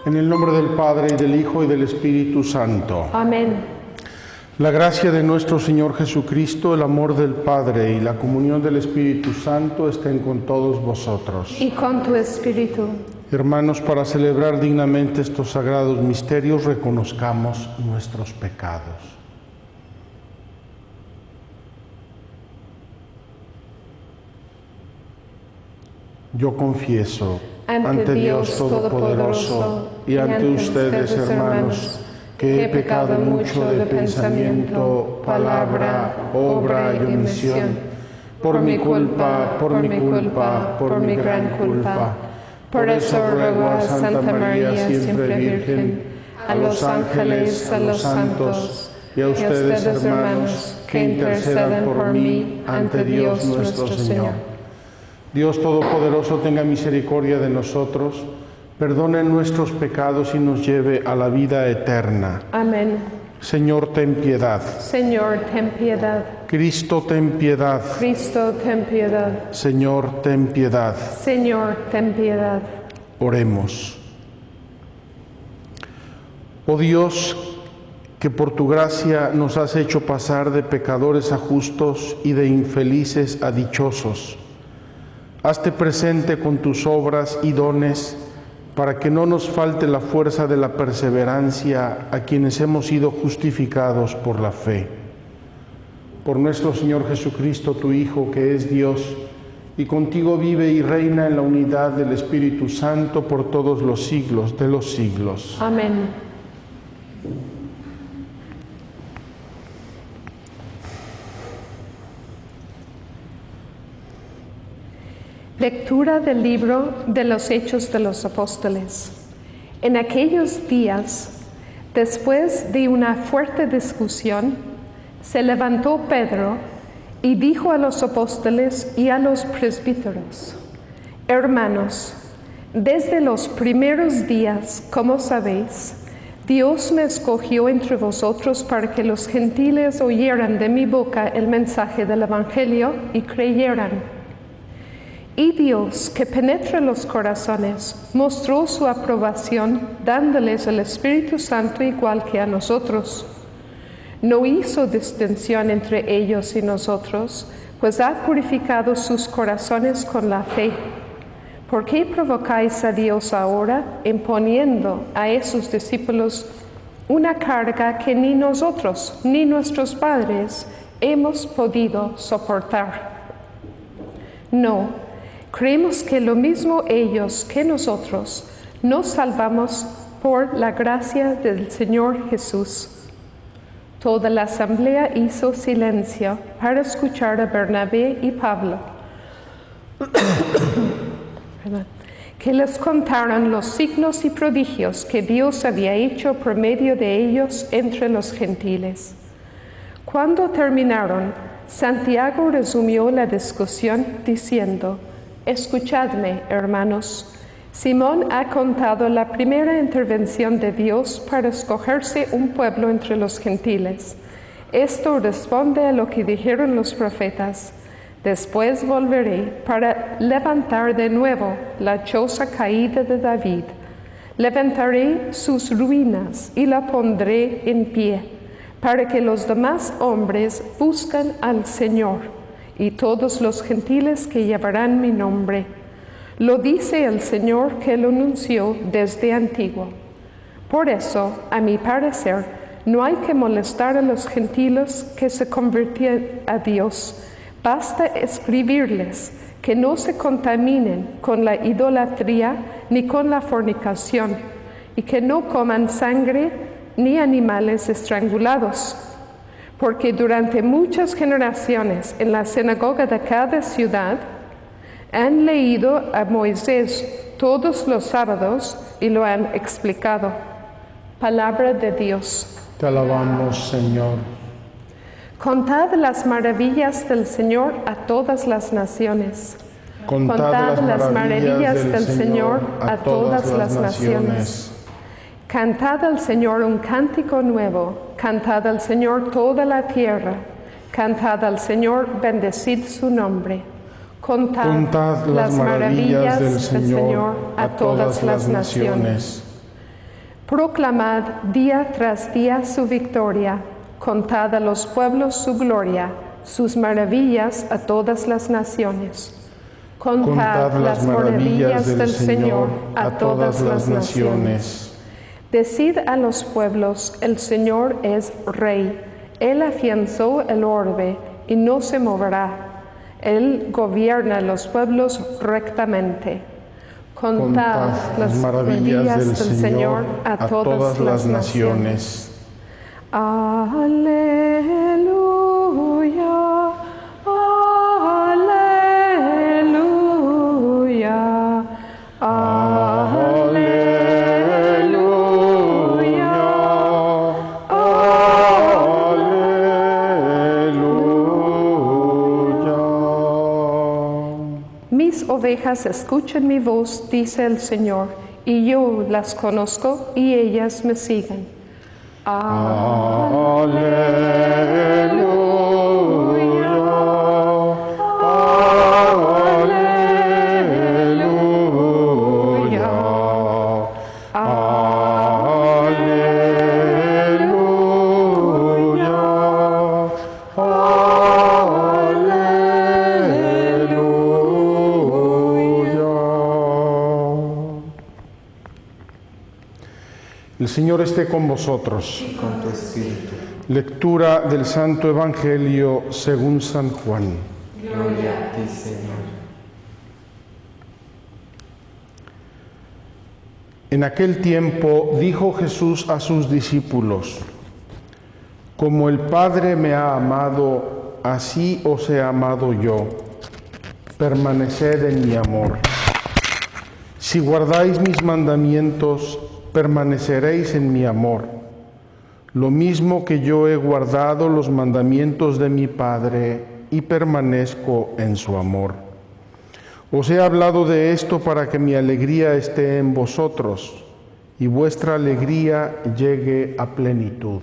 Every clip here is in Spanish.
En el nombre del Padre, y del Hijo, y del Espíritu Santo. Amén. La gracia de nuestro Señor Jesucristo, el amor del Padre y la comunión del Espíritu Santo estén con todos vosotros. Y con tu espíritu. Hermanos, para celebrar dignamente estos sagrados misterios, reconozcamos nuestros pecados. Yo confieso ante Dios Todopoderoso y ante ustedes, hermanos, que he pecado mucho de pensamiento, palabra, obra y omisión, por mi culpa, por mi gran culpa. Por eso ruego a Santa María, siempre Virgen, a los ángeles, a los santos y a ustedes, hermanos, que intercedan por mí ante Dios nuestro Señor. Dios Todopoderoso tenga misericordia de nosotros, perdone nuestros pecados y nos lleve a la vida eterna. Amén. Señor, ten piedad. Señor, ten piedad. Cristo, ten piedad. Cristo, ten piedad. Señor, ten piedad. Señor, ten piedad. Oremos. Oh Dios, que por tu gracia nos has hecho pasar de pecadores a justos y de infelices a dichosos. Hazte presente con tus obras y dones para que no nos falte la fuerza de la perseverancia a quienes hemos sido justificados por la fe. Por nuestro Señor Jesucristo, tu Hijo, que es Dios, y contigo vive y reina en la unidad del Espíritu Santo por todos los siglos de los siglos. Amén. Lectura del libro de los Hechos de los Apóstoles. En aquellos días, después de una fuerte discusión, se levantó Pedro y dijo a los apóstoles y a los presbíteros: Hermanos, desde los primeros días, como sabéis, Dios me escogió entre vosotros para que los gentiles oyeran de mi boca el mensaje del Evangelio y creyeran. Y Dios, que penetra los corazones, mostró su aprobación dándoles el Espíritu Santo igual que a nosotros. No hizo distinción entre ellos y nosotros, pues ha purificado sus corazones con la fe. ¿Por qué provocáis a Dios ahora, imponiendo a esos discípulos una carga que ni nosotros ni nuestros padres hemos podido soportar? No. Creemos que lo mismo ellos que nosotros nos salvamos por la gracia del Señor Jesús. Toda la asamblea hizo silencio para escuchar a Bernabé y Pablo, que les contaron los signos y prodigios que Dios había hecho por medio de ellos entre los gentiles. Cuando terminaron, Santiago resumió la discusión diciendo: Escuchadme, hermanos. Simón ha contado la primera intervención de Dios para escogerse un pueblo entre los gentiles. Esto responde a lo que dijeron los profetas: Después volveré para levantar de nuevo la choza caída de David. Levantaré sus ruinas y la pondré en pie, para que los demás hombres busquen al Señor y todos los gentiles que llevarán mi nombre. Lo dice el Señor, que lo anunció desde antiguo. Por eso, a mi parecer, no hay que molestar a los gentiles que se convierten a Dios. Basta escribirles que no se contaminen con la idolatría ni con la fornicación, y que no coman sangre ni animales estrangulados. Porque durante muchas generaciones en la sinagoga de cada ciudad han leído a Moisés todos los sábados y lo han explicado. Palabra de Dios. Te alabamos, Señor. Contad las maravillas del Señor a todas las naciones. Contad las maravillas del Señor a todas las naciones. Cantad al Señor un cántico nuevo, cantad al Señor toda la tierra, cantad al Señor, bendecid su nombre. Contad las maravillas del Señor a todas las naciones. Proclamad día tras día su victoria, contad a los pueblos su gloria, sus maravillas a todas las naciones. Contad las maravillas del Señor a todas las naciones. Decid a los pueblos, el Señor es Rey. Él afianzó el orbe y no se moverá. Él gobierna los pueblos rectamente. Contad las maravillas del Señor a todas las naciones. Aleluya, aleluya, aleluya, aleluya. Mis ovejas escuchan mi voz, dice el Señor, y yo las conozco y ellas me siguen. Aleluya, aleluya, aleluya, aleluya. El Señor esté con vosotros. Y con tu espíritu. Lectura del Santo Evangelio según San Juan. Gloria a ti, Señor. En aquel tiempo dijo Jesús a sus discípulos: Como el Padre me ha amado, así os he amado yo. Permaneced en mi amor. Si guardáis mis mandamientos, permaneceréis en mi amor, lo mismo que yo he guardado los mandamientos de mi Padre y permanezco en su amor. Os he hablado de esto para que mi alegría esté en vosotros y vuestra alegría llegue a plenitud.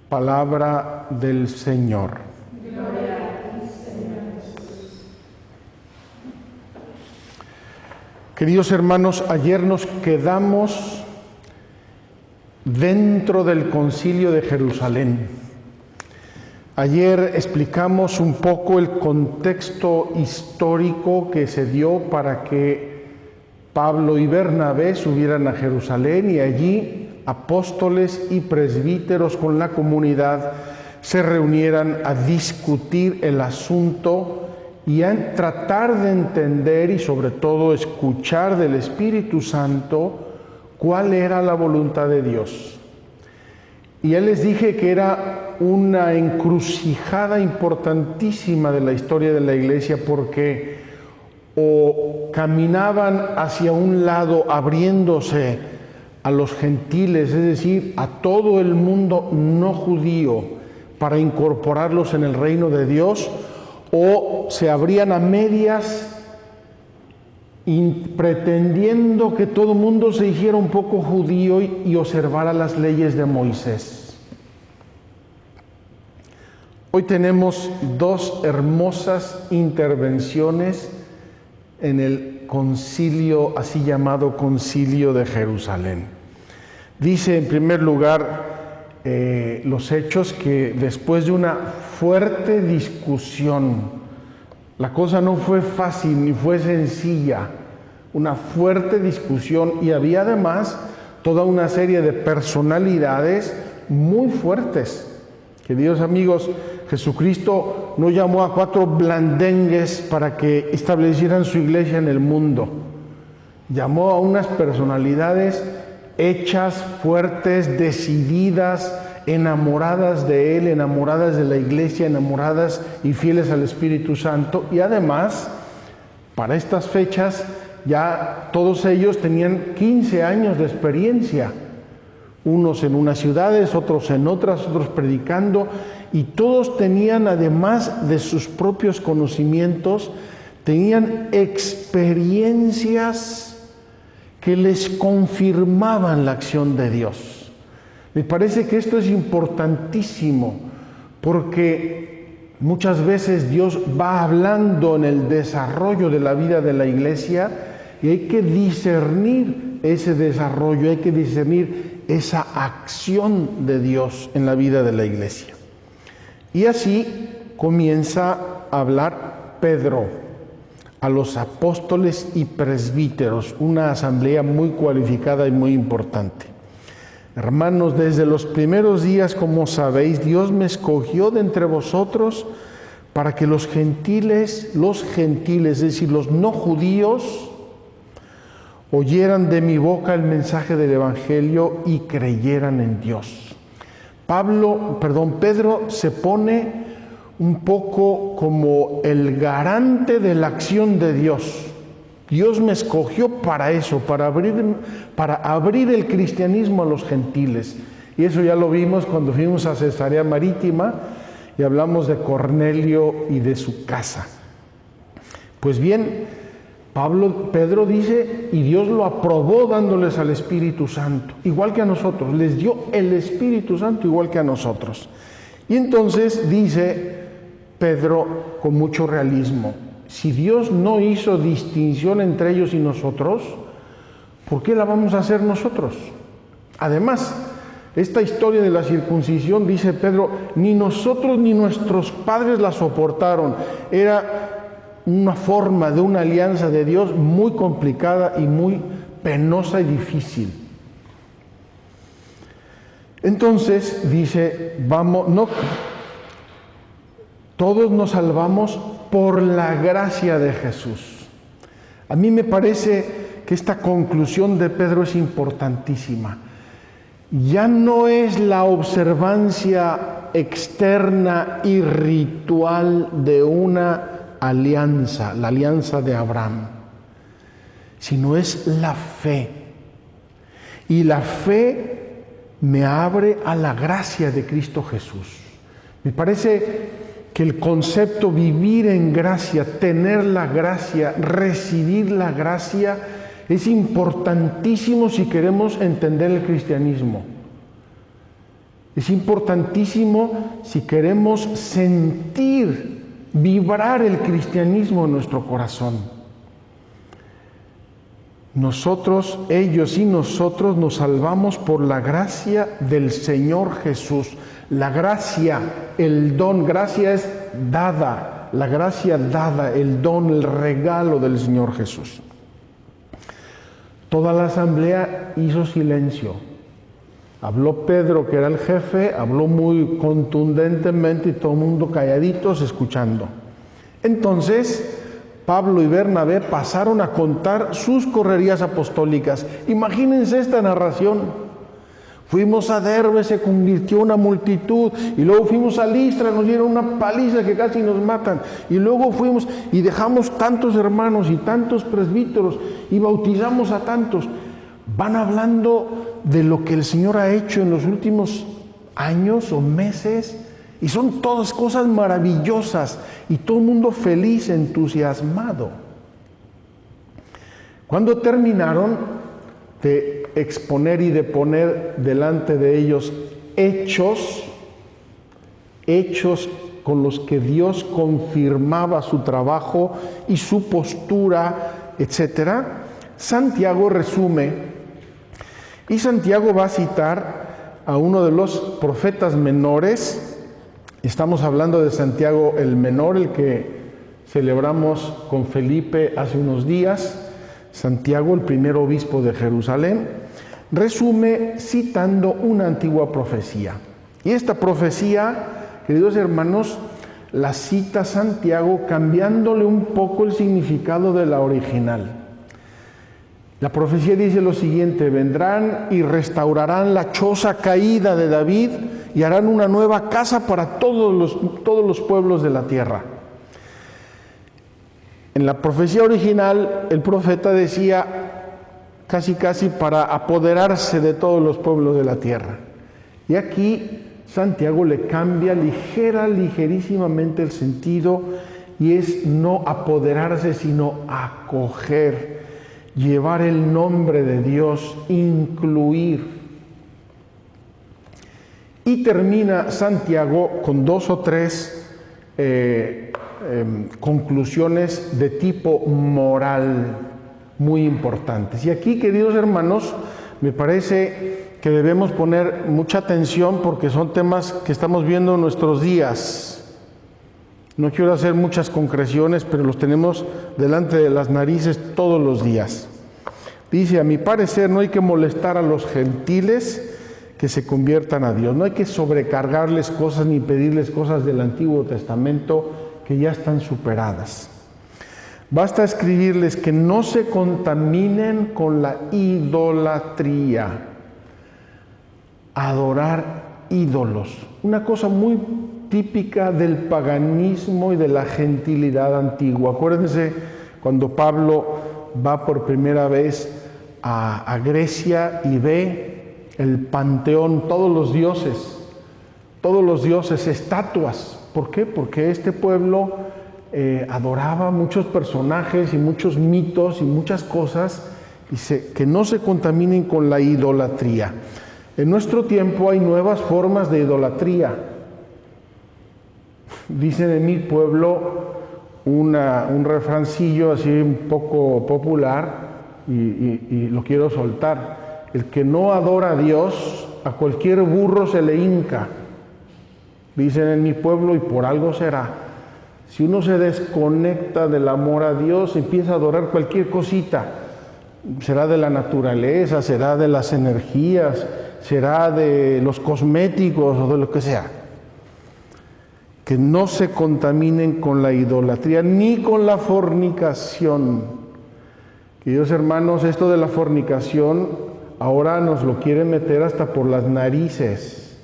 Palabra del Señor. Gloria a ti, Señor Jesús. Queridos hermanos, ayer nos quedamos dentro del Concilio de Jerusalén. Ayer explicamos un poco el contexto histórico que se dio para que Pablo y Bernabé subieran a Jerusalén y allí apóstoles y presbíteros con la comunidad se reunieran a discutir el asunto y a tratar de entender y sobre todo escuchar del Espíritu Santo cuál era la voluntad de Dios. Y ya les dije que era una encrucijada importantísima de la historia de la Iglesia, porque o caminaban hacia un lado abriéndose a los gentiles, es decir, a todo el mundo no judío, para incorporarlos en el reino de Dios, o se abrían a medias pretendiendo que todo el mundo se hiciera un poco judío y observara las leyes de Moisés. Hoy tenemos dos hermosas intervenciones en el concilio, así llamado Concilio de Jerusalén. Dice en primer lugar los Hechos que después de una fuerte discusión, la cosa no fue fácil ni fue sencilla, una fuerte discusión, y había además toda una serie de personalidades muy fuertes. Queridos amigos, Jesucristo no llamó a 4 blandengues para que establecieran su iglesia en el mundo. Llamó a unas personalidades hechas, fuertes, decididas, enamoradas de Él, enamoradas de la iglesia, enamoradas y fieles al Espíritu Santo. Y además, para estas fechas, ya todos ellos tenían 15 años de experiencia. Unos en unas ciudades, otros en otras, otros predicando, y todos tenían, además de sus propios conocimientos, tenían experiencias que les confirmaban la acción de Dios. Me parece que esto es importantísimo, porque muchas veces Dios va hablando en el desarrollo de la vida de la iglesia y hay que discernir ese desarrollo, hay que discernir esa acción de Dios en la vida de la iglesia. Y así comienza a hablar Pedro a los apóstoles y presbíteros, una asamblea muy cualificada y muy importante. Hermanos, desde los primeros días, como sabéis, Dios me escogió de entre vosotros para que los gentiles, es decir, los no judíos, oyeran de mi boca el mensaje del Evangelio y creyeran en Dios. Pedro se pone un poco como el garante de la acción de Dios. Dios me escogió para eso, para abrir el cristianismo a los gentiles. Y eso ya lo vimos cuando fuimos a Cesarea Marítima y hablamos de Cornelio y de su casa. Pues bien, Pedro dice, y Dios lo aprobó dándoles al Espíritu Santo, igual que a nosotros. Les dio el Espíritu Santo igual que a nosotros. Y entonces dice Pedro con mucho realismo, si Dios no hizo distinción entre ellos y nosotros, ¿por qué la vamos a hacer nosotros? Además, esta historia de la circuncisión, dice Pedro, ni nosotros ni nuestros padres la soportaron. Era una forma de una alianza de Dios muy complicada y muy penosa y difícil. Entonces dice, todos nos salvamos por la gracia de Jesús. A mí me parece que esta conclusión de Pedro es importantísima. Ya no es la observancia externa y ritual de una alianza, la alianza de Abraham, sino es la fe. Y la fe me abre a la gracia de Cristo Jesús. Me parece que el concepto vivir en gracia, tener la gracia, recibir la gracia, es importantísimo si queremos entender el cristianismo. Es importantísimo si queremos sentir, vibrar el cristianismo en nuestro corazón. Nosotros, ellos y nosotros nos salvamos por la gracia del Señor Jesús. La gracia, el don, gracia es dada, la gracia dada, el don, el regalo del Señor Jesús. Toda la asamblea hizo silencio. Habló Pedro, que era el jefe, habló muy contundentemente y todo el mundo calladitos escuchando. Entonces, Pablo y Bernabé pasaron a contar sus correrías apostólicas. Imagínense esta narración. Fuimos a Derbe, se convirtió una multitud, y luego fuimos a Listra, nos dieron una paliza que casi nos matan, y luego fuimos y dejamos tantos hermanos y tantos presbíteros y bautizamos a tantos. Van hablando de lo que el Señor ha hecho en los últimos años o meses, y son todas cosas maravillosas, y todo el mundo feliz, entusiasmado. Cuando terminaron de exponer y de poner delante de ellos hechos con los que Dios confirmaba su trabajo y su postura, etc., Santiago resume, y Santiago va a citar a uno de los profetas menores. Estamos hablando de Santiago el Menor, el que celebramos con Felipe hace unos días. Santiago, el primer obispo de Jerusalén, resume citando una antigua profecía. Y esta profecía, queridos hermanos, la cita Santiago cambiándole un poco el significado de la original. La profecía dice lo siguiente: vendrán y restaurarán la choza caída de David y harán una nueva casa para todos los pueblos de la tierra. En la profecía original, el profeta decía casi para apoderarse de todos los pueblos de la tierra. Y aquí Santiago le cambia ligerísimamente el sentido, y es no apoderarse, sino acoger, llevar el nombre de Dios, incluir. Y termina Santiago con 2 o 3 conclusiones de tipo moral. muy importantes. Y aquí, queridos hermanos, me parece que debemos poner mucha atención porque son temas que estamos viendo en nuestros días. No quiero hacer muchas concreciones, pero los tenemos delante de las narices todos los días. Dice, a mi parecer, no hay que molestar a los gentiles que se conviertan a Dios. No hay que sobrecargarles cosas ni pedirles cosas del Antiguo Testamento que ya están superadas. Basta escribirles que no se contaminen con la idolatría. Adorar ídolos. Una cosa muy típica del paganismo y de la gentilidad antigua. Acuérdense cuando Pablo va por primera vez a Grecia y ve el panteón, todos los dioses, estatuas. ¿Por qué? Porque este pueblo adoraba muchos personajes y muchos mitos y muchas cosas, y que no se contaminen con la idolatría. En nuestro tiempo hay nuevas formas de idolatría. Dicen en mi pueblo un refrancillo así un poco popular y lo quiero soltar. El que no adora a Dios, a cualquier burro se le hinca. Dicen en mi pueblo, y por algo será. Si uno se desconecta del amor a Dios, empieza a adorar cualquier cosita. Será de la naturaleza, será de las energías, será de los cosméticos o de lo que sea. Que no se contaminen con la idolatría ni con la fornicación. Queridos hermanos, esto de la fornicación ahora nos lo quieren meter hasta por las narices.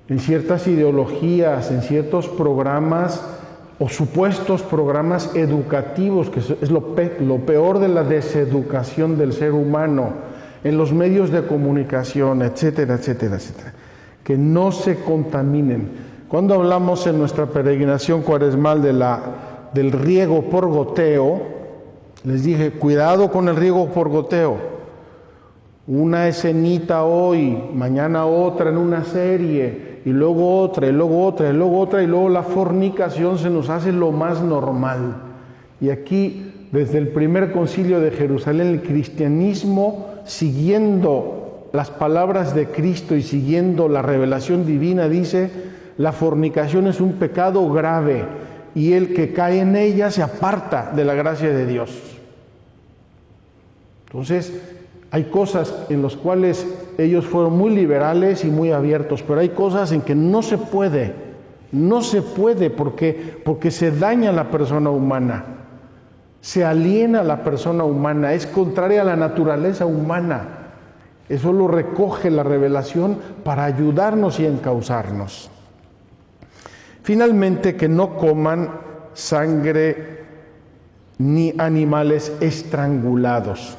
En ciertas ideologías, en ciertos programas o supuestos programas educativos, que es lo peor de la deseducación del ser humano, en los medios de comunicación, etcétera, etcétera, etcétera. Que no se contaminen. Cuando hablamos en nuestra peregrinación cuaresmal del riego por goteo, les dije, cuidado con el riego por goteo. Una escenita hoy, mañana otra en una serie, y luego otra, y luego otra, y luego otra, y luego la fornicación se nos hace lo más normal. Y aquí, desde el primer concilio de Jerusalén, el cristianismo, siguiendo las palabras de Cristo y siguiendo la revelación divina, dice, la fornicación es un pecado grave y el que cae en ella se aparta de la gracia de Dios. Entonces, hay cosas en las cuales ellos fueron muy liberales y muy abiertos, pero hay cosas en que no se puede porque se daña a la persona humana, se aliena a la persona humana, es contraria a la naturaleza humana. Eso lo recoge la revelación para ayudarnos y encauzarnos. Finalmente, que no coman sangre ni animales estrangulados.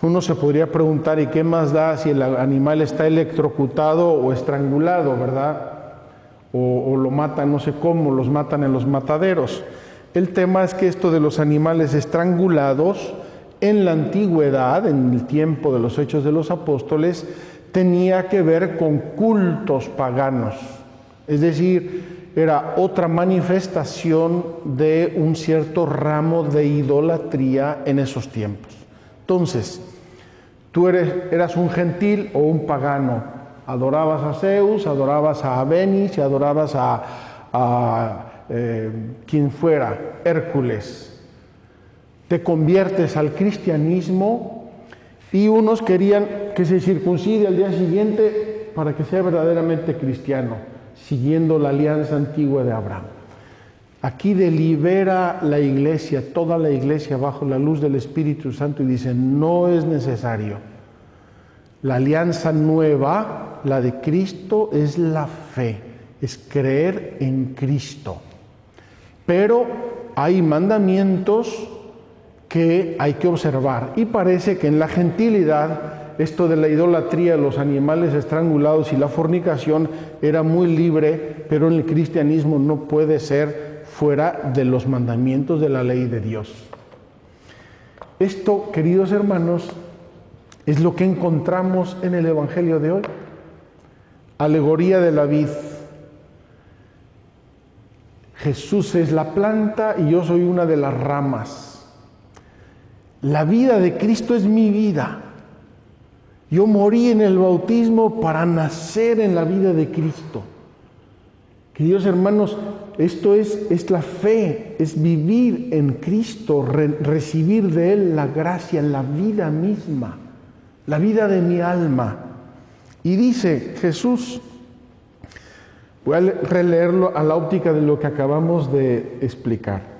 Uno se podría preguntar, ¿y qué más da si el animal está electrocutado o estrangulado, verdad? O lo matan, no sé cómo, los matan en los mataderos. El tema es que esto de los animales estrangulados, en la antigüedad, en el tiempo de los Hechos de los Apóstoles, tenía que ver con cultos paganos. Es decir, era otra manifestación de un cierto ramo de idolatría en esos tiempos. Entonces, tú eras un gentil o un pagano, adorabas a Zeus, adorabas a Venus y adorabas a quien fuera, Hércules. Te conviertes al cristianismo y unos querían que se circuncide al día siguiente para que sea verdaderamente cristiano, siguiendo la alianza antigua de Abraham. Aquí delibera la iglesia, toda la iglesia bajo la luz del Espíritu Santo y dice, no es necesario. La alianza nueva, la de Cristo, es la fe, es creer en Cristo. Pero hay mandamientos que hay que observar y parece que en la gentilidad esto de la idolatría, los animales estrangulados y la fornicación era muy libre, pero en el cristianismo no puede ser fuera de los mandamientos de la ley de Dios. Esto, queridos hermanos, es lo que encontramos en el Evangelio de hoy. Alegoría de la vid. Jesús es la planta y yo soy una de las ramas. La vida de Cristo es mi vida. Yo morí en el bautismo para nacer en la vida de Cristo. Queridos hermanos, esto es la fe, es vivir en Cristo, recibir de Él la gracia, la vida misma, la vida de mi alma. Y dice Jesús, voy a releerlo a la óptica de lo que acabamos de explicar.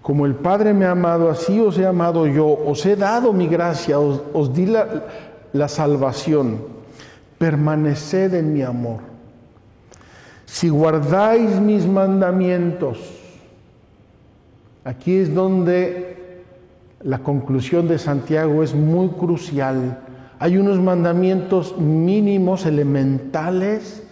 Como el Padre me ha amado, así os he amado yo, os he dado mi gracia, os di la salvación, permaneced en mi amor. Si guardáis mis mandamientos, aquí es donde la conclusión de Santiago es muy crucial. Hay unos mandamientos mínimos, elementales,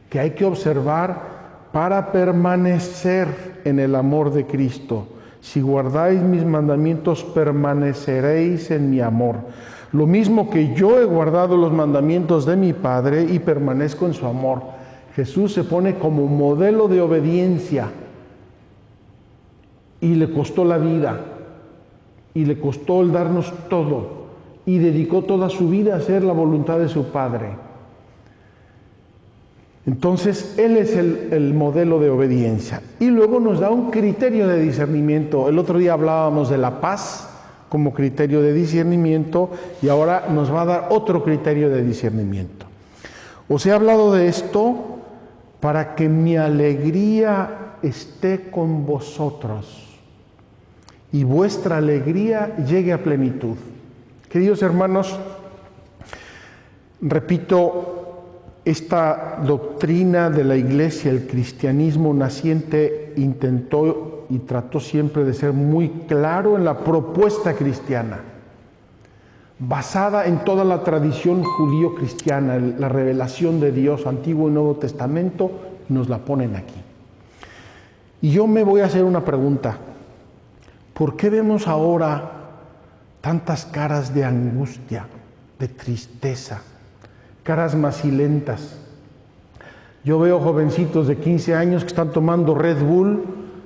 que hay que observar para permanecer en el amor de Cristo. Si guardáis mis mandamientos, permaneceréis en mi amor. Lo mismo que yo he guardado los mandamientos de mi Padre y permanezco en su amor. Jesús se pone como modelo de obediencia y le costó la vida y le costó el darnos todo y dedicó toda su vida a hacer la voluntad de su Padre. Entonces, Él es el modelo de obediencia. Y luego nos da un criterio de discernimiento. El otro día hablábamos de la paz como criterio de discernimiento y ahora nos va a dar otro criterio de discernimiento. Os he hablado de esto para que mi alegría esté con vosotros y vuestra alegría llegue a plenitud. Queridos hermanos, repito, esta doctrina de la Iglesia, el cristianismo naciente, intentó y trató siempre de ser muy claro en la propuesta cristiana, basada en toda la tradición judío-cristiana, la revelación de Dios, Antiguo y Nuevo Testamento, nos la ponen aquí. Y yo me voy a hacer una pregunta. ¿Por qué vemos ahora tantas caras de angustia, de tristeza, caras macilentas? Yo veo jovencitos de 15 años que están tomando Red Bull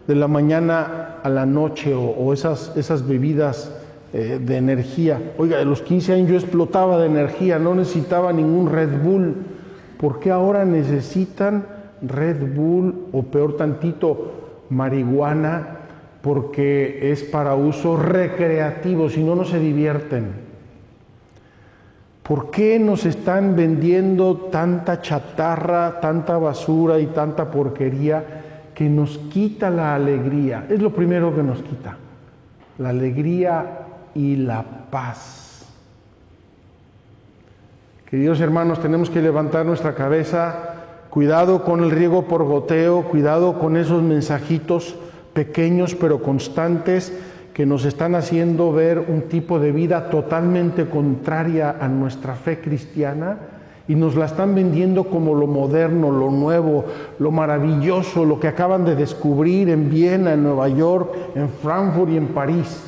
de la mañana a la noche o esas bebidas de energía. Oiga, de los 15 años yo explotaba de energía, no necesitaba ningún Red Bull. ¿Por qué ahora necesitan Red Bull o peor tantito, marihuana? Porque es para uso recreativo, si no, no se divierten. ¿Por qué nos están vendiendo tanta chatarra, tanta basura y tanta porquería que nos quita la alegría? Es lo primero que nos quita, la alegría y la paz. Queridos hermanos, tenemos que levantar nuestra cabeza. Cuidado con el riego por goteo, cuidado con esos mensajitos pequeños pero constantes que nos están haciendo ver un tipo de vida totalmente contraria a nuestra fe cristiana y nos la están vendiendo como lo moderno, lo nuevo, lo maravilloso, lo que acaban de descubrir en Viena, en Nueva York, en Frankfurt y en París.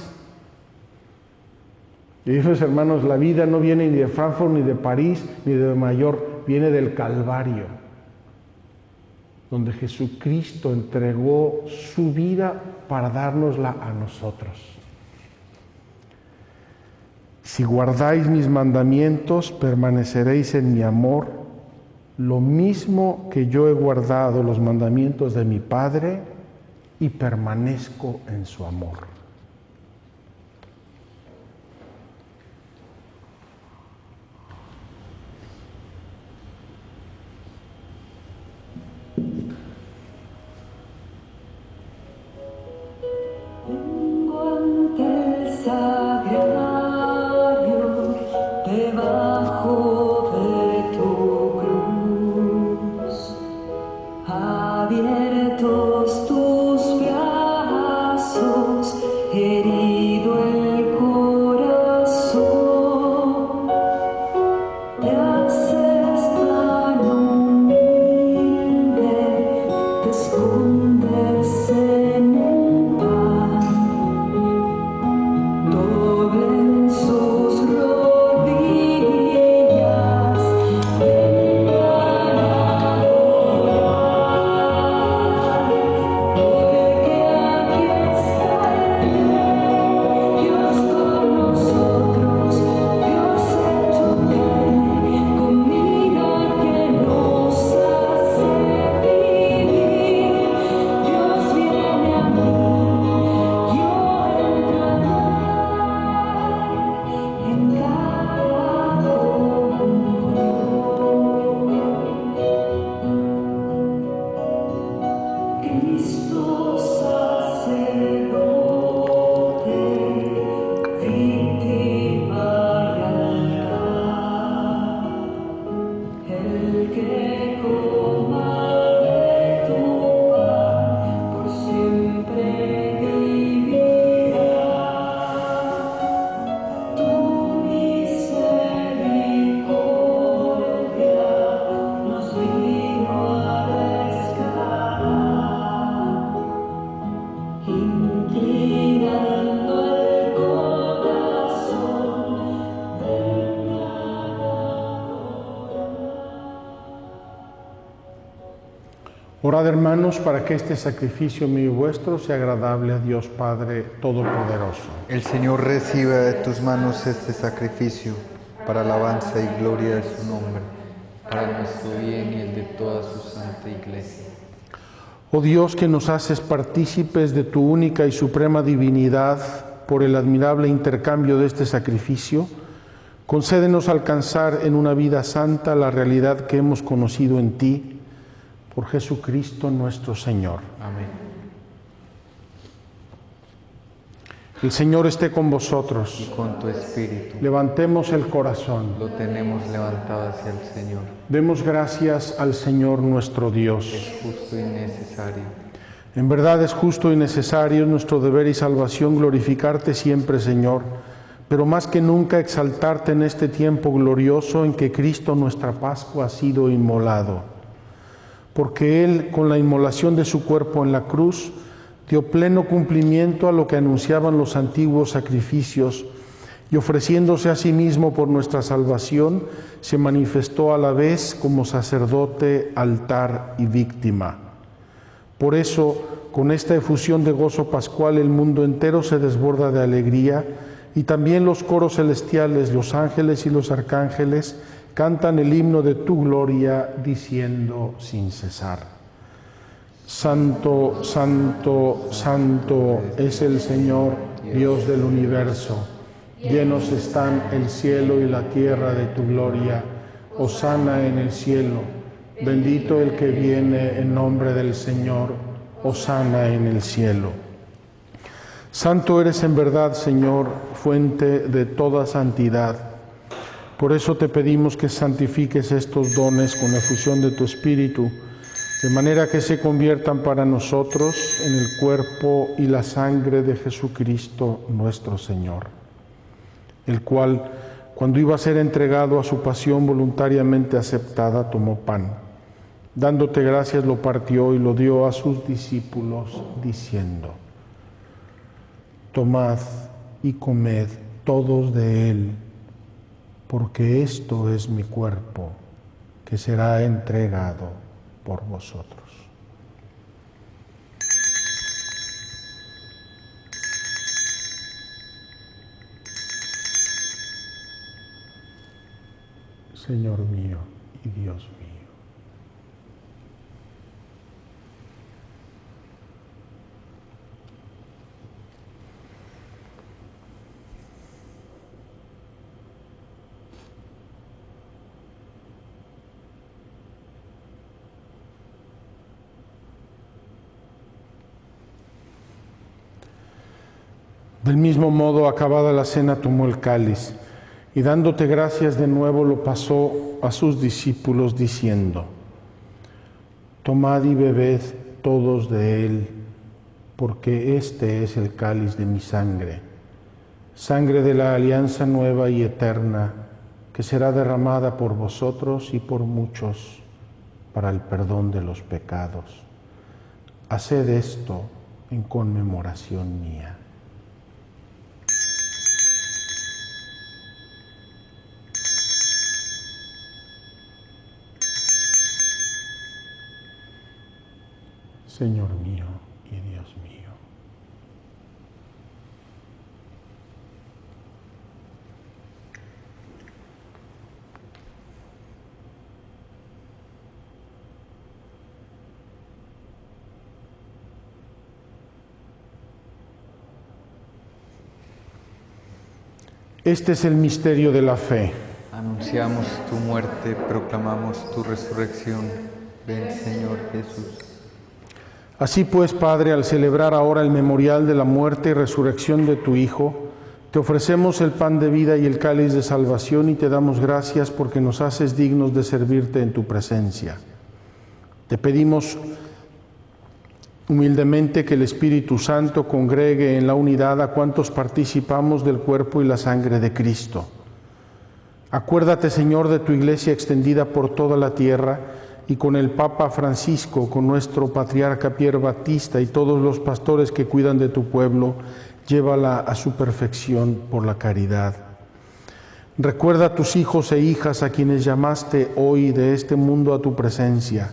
Y esos hermanos, la vida no viene ni de Frankfurt, ni de París, ni de Nueva York, viene del Calvario, donde Jesucristo entregó su vida para dárnosla a nosotros. Si guardáis mis mandamientos, permaneceréis en mi amor, lo mismo que yo he guardado los mandamientos de mi Padre y permanezco en su amor. Debajo de tu cruz, abiertos tus brazos Orad, hermanos, para que este sacrificio mío y vuestro sea agradable a Dios Padre Todopoderoso. El Señor reciba de tus manos este sacrificio para alabanza y gloria de su nombre, para nuestro bien y el de toda su santa Iglesia. Oh Dios, que nos haces partícipes de tu única y suprema divinidad por el admirable intercambio de este sacrificio, concédenos alcanzar en una vida santa la realidad que hemos conocido en ti, por Jesucristo nuestro Señor. Amén. El Señor esté con vosotros. Y con tu espíritu. Levantemos el corazón. Lo tenemos levantado hacia el Señor. Demos gracias al Señor nuestro Dios. Es justo y necesario. En verdad es justo y necesario, nuestro deber y salvación, glorificarte siempre, Señor, pero más que nunca exaltarte en este tiempo glorioso en que Cristo nuestra Pascua ha sido inmolado. Porque Él, con la inmolación de su cuerpo en la cruz, dio pleno cumplimiento a lo que anunciaban los antiguos sacrificios, y ofreciéndose a sí mismo por nuestra salvación, se manifestó a la vez como sacerdote, altar y víctima. Por eso, con esta efusión de gozo pascual, el mundo entero se desborda de alegría, y también los coros celestiales, los ángeles y los arcángeles, cantan el himno de tu gloria, diciendo sin cesar: Santo, santo, santo es el Señor, Dios del universo. Llenos están el cielo y la tierra de tu gloria. Hosana en el cielo. Bendito el que viene en nombre del Señor. Hosana en el cielo. Santo eres en verdad, Señor, fuente de toda santidad. Por eso te pedimos que santifiques estos dones con la efusión de tu Espíritu, de manera que se conviertan para nosotros en el cuerpo y la sangre de Jesucristo nuestro Señor, el cual, cuando iba a ser entregado a su pasión voluntariamente aceptada, tomó pan. Dándote gracias, lo partió y lo dio a sus discípulos, diciendo: Tomad y comed todos de él, porque esto es mi cuerpo, que será entregado por vosotros. Señor mío y Dios mío. Del mismo modo, acabada la cena, tomó el cáliz y dándote gracias de nuevo lo pasó a sus discípulos diciendo: Tomad y bebed todos de él, porque este es el cáliz de mi sangre, sangre de la alianza nueva y eterna, que será derramada por vosotros y por muchos para el perdón de los pecados. Haced esto en conmemoración mía. Señor mío y Dios mío. Este es el misterio de la fe. Anunciamos tu muerte, proclamamos tu resurrección. Ven, Señor Jesús. Así pues, Padre, al celebrar ahora el memorial de la muerte y resurrección de tu Hijo, te ofrecemos el pan de vida y el cáliz de salvación y te damos gracias porque nos haces dignos de servirte en tu presencia. Te pedimos humildemente que el Espíritu Santo congregue en la unidad a cuantos participamos del cuerpo y la sangre de Cristo. Acuérdate, Señor, de tu Iglesia extendida por toda la tierra, y con el Papa Francisco, con nuestro Patriarca Pier Battista y todos los pastores que cuidan de tu pueblo, llévala a su perfección por la caridad. Recuerda a tus hijos e hijas a quienes llamaste hoy de este mundo a tu presencia.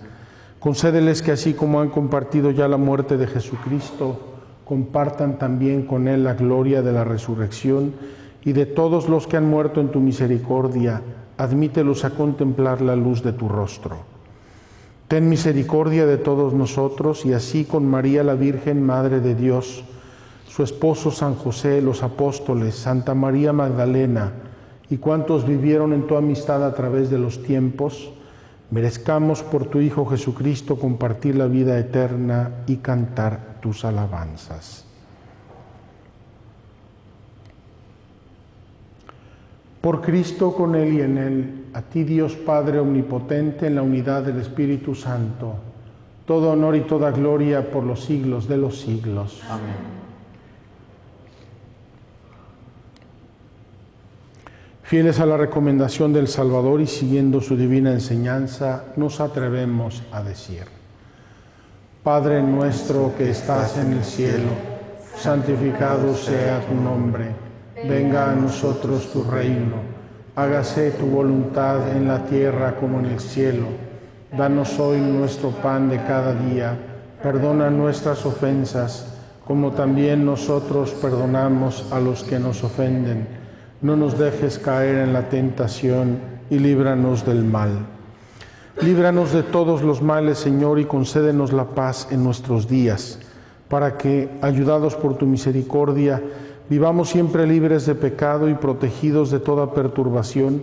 Concédeles que así como han compartido ya la muerte de Jesucristo, compartan también con Él la gloria de la resurrección, y de todos los que han muerto en tu misericordia, admítelos a contemplar la luz de tu rostro. Ten misericordia de todos nosotros, y así con María la Virgen, Madre de Dios, su esposo San José, los apóstoles, Santa María Magdalena, y cuantos vivieron en tu amistad a través de los tiempos, merezcamos por tu Hijo Jesucristo compartir la vida eterna y cantar tus alabanzas. Por Cristo, con Él y en Él, a ti Dios Padre Omnipotente, en la unidad del Espíritu Santo, todo honor y toda gloria por los siglos de los siglos. Amén. Fieles a la recomendación del Salvador y siguiendo su divina enseñanza, nos atrevemos a decir: Padre nuestro que estás en el cielo, santificado sea tu nombre. Venga a nosotros tu reino. Hágase tu voluntad en la tierra como en el cielo. Danos hoy nuestro pan de cada día. Perdona nuestras ofensas, como también nosotros perdonamos a los que nos ofenden. No nos dejes caer en la tentación y líbranos del mal. Líbranos de todos los males, Señor, y concédenos la paz en nuestros días, para que, ayudados por tu misericordia, vivamos siempre libres de pecado y protegidos de toda perturbación,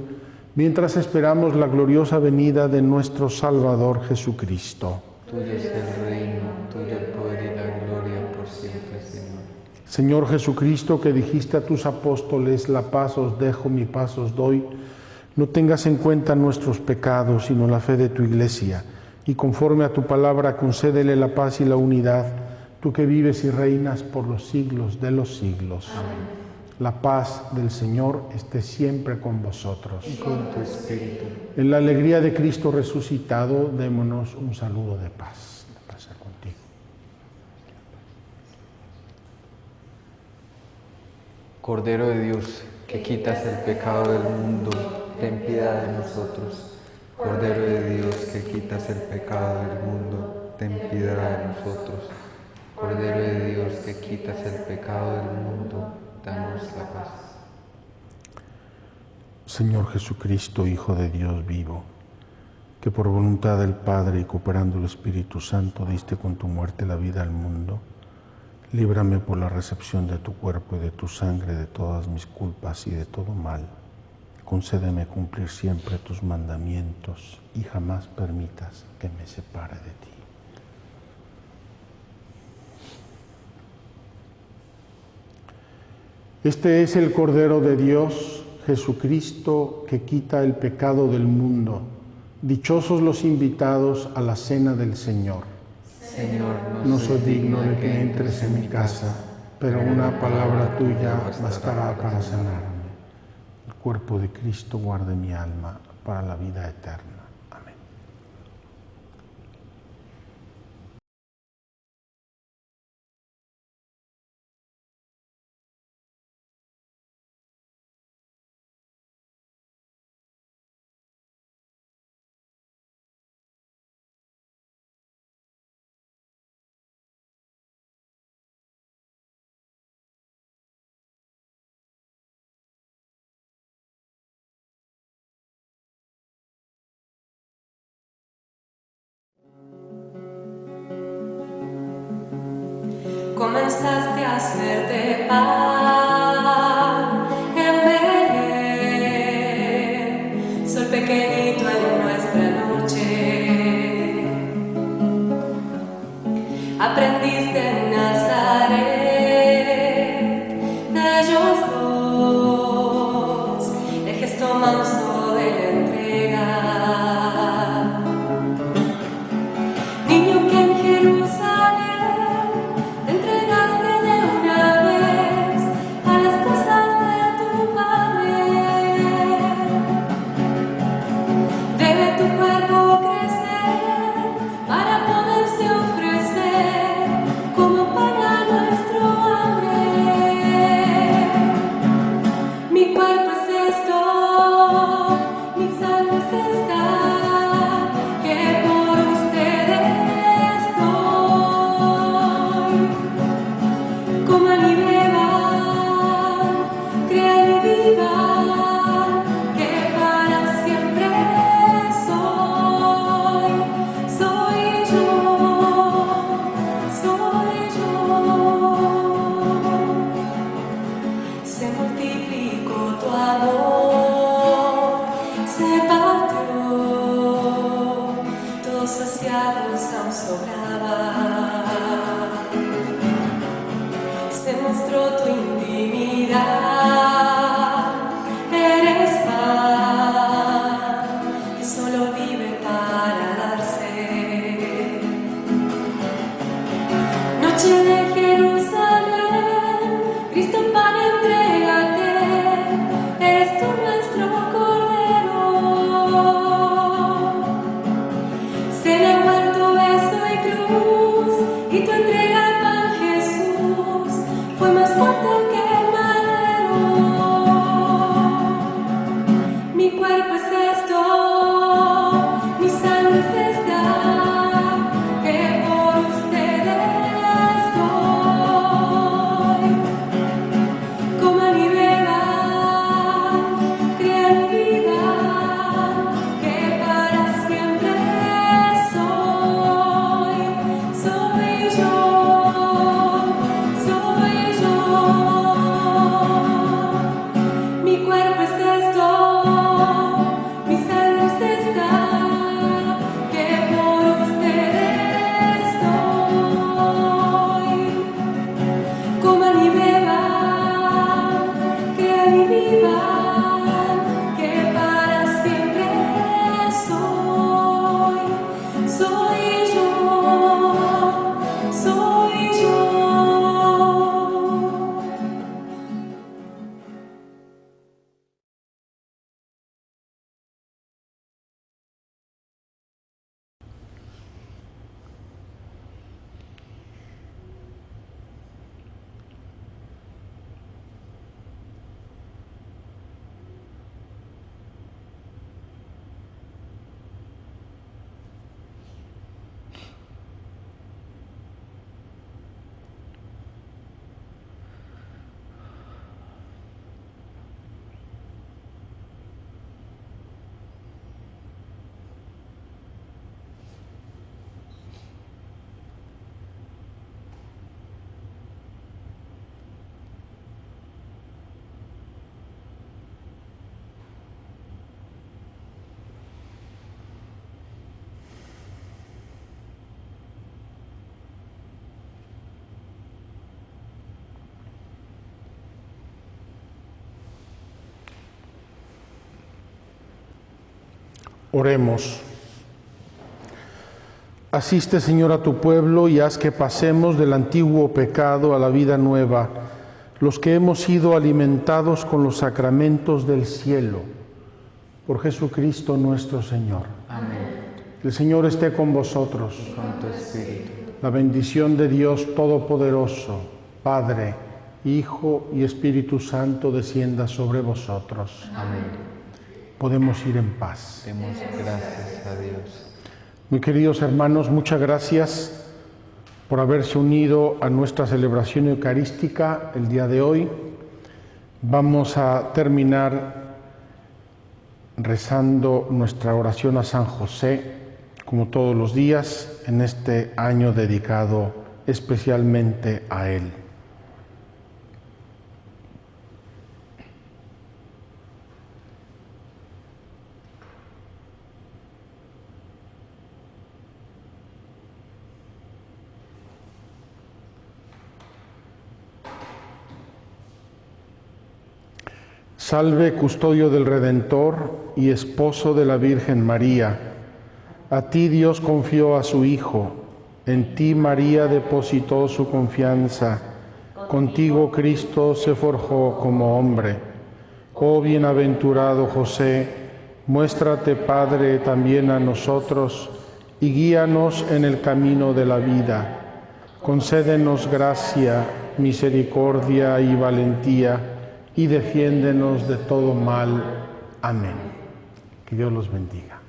mientras esperamos la gloriosa venida de nuestro Salvador Jesucristo. Tuyo es el reino, tuyo el poder y la gloria por siempre, Señor. Señor Jesucristo, que dijiste a tus apóstoles: la paz os dejo, mi paz os doy, no tengas en cuenta nuestros pecados, sino la fe de tu Iglesia, y conforme a tu palabra concédele la paz y la unidad, tú que vives y reinas por los siglos de los siglos. Amén. La paz del Señor esté siempre con vosotros. Y con tu espíritu. En la alegría de Cristo resucitado, démonos un saludo de paz. La paz sea contigo. Cordero de Dios, que quitas el pecado del mundo, ten piedad de nosotros. Cordero de Dios, que quitas el pecado del mundo, ten piedad de nosotros. Cordero de Dios, que quitas el pecado del mundo, danos la paz. Señor Jesucristo, Hijo de Dios vivo, que por voluntad del Padre y cooperando el Espíritu Santo diste con tu muerte la vida al mundo, líbrame por la recepción de tu cuerpo y de tu sangre de todas mis culpas y de todo mal. Concédeme cumplir siempre tus mandamientos y jamás permitas que me separe de ti. Este es el Cordero de Dios, Jesucristo, que quita el pecado del mundo. Dichosos los invitados a la cena del Señor. Señor, No soy digno de que entres en mi casa, pero una palabra tuya bastará para sanarme. El cuerpo de Cristo guarde mi alma para la vida eterna. Amén. Comenzaste a hacerte pan en Belén, sol pequeñito en nuestra noche. Aprendiste en Nazaret de ellos dos, el gesto manso de la entrega. Niño que en Jerusalén te entregaste de una vez a tu amor se partió, todos saciados aún sobraba. Se mostró tu intimidad, eres pan que solo vive para darse. Noche de Jerusalén, Cristo pan, entrégate, eres tú nuestro Cordero. Cena, muerto, beso y cruz, y tu entrega al pan, Jesús, fue más fuerte que el madero. Mi cuerpo es esto, mi sangre es esta, que por ustedes doy. Coman y beban, crean y vivan, que para siempre soy yo, soy yo. Mi cuerpo es esto, mi sangre es esta, que por ustedes doy. Coman y beban, crean y vivan, que para siempre soy yo, soy yo. Oremos. Asiste, Señor, a tu pueblo y haz que pasemos del antiguo pecado a la vida nueva, los que hemos sido alimentados con los sacramentos del cielo. Por Jesucristo nuestro Señor. Amén. El Señor esté con vosotros. Y con tu espíritu. La bendición de Dios Todopoderoso, Padre, Hijo y Espíritu Santo descienda sobre vosotros. Amén. Podemos ir en paz. Demos gracias a Dios. Muy queridos hermanos, muchas gracias por haberse unido a nuestra celebración eucarística el día de hoy. Vamos a terminar rezando nuestra oración a San José, como todos los días, en este año dedicado especialmente a él. Salve, custodio del Redentor y esposo de la Virgen María. A ti Dios confió a su Hijo, en ti María depositó su confianza, contigo Cristo se forjó como hombre. Oh bienaventurado José, muéstrate Padre también a nosotros y guíanos en el camino de la vida. Concédenos gracia, misericordia y valentía, y defiéndenos de todo mal. Amén. Que Dios los bendiga.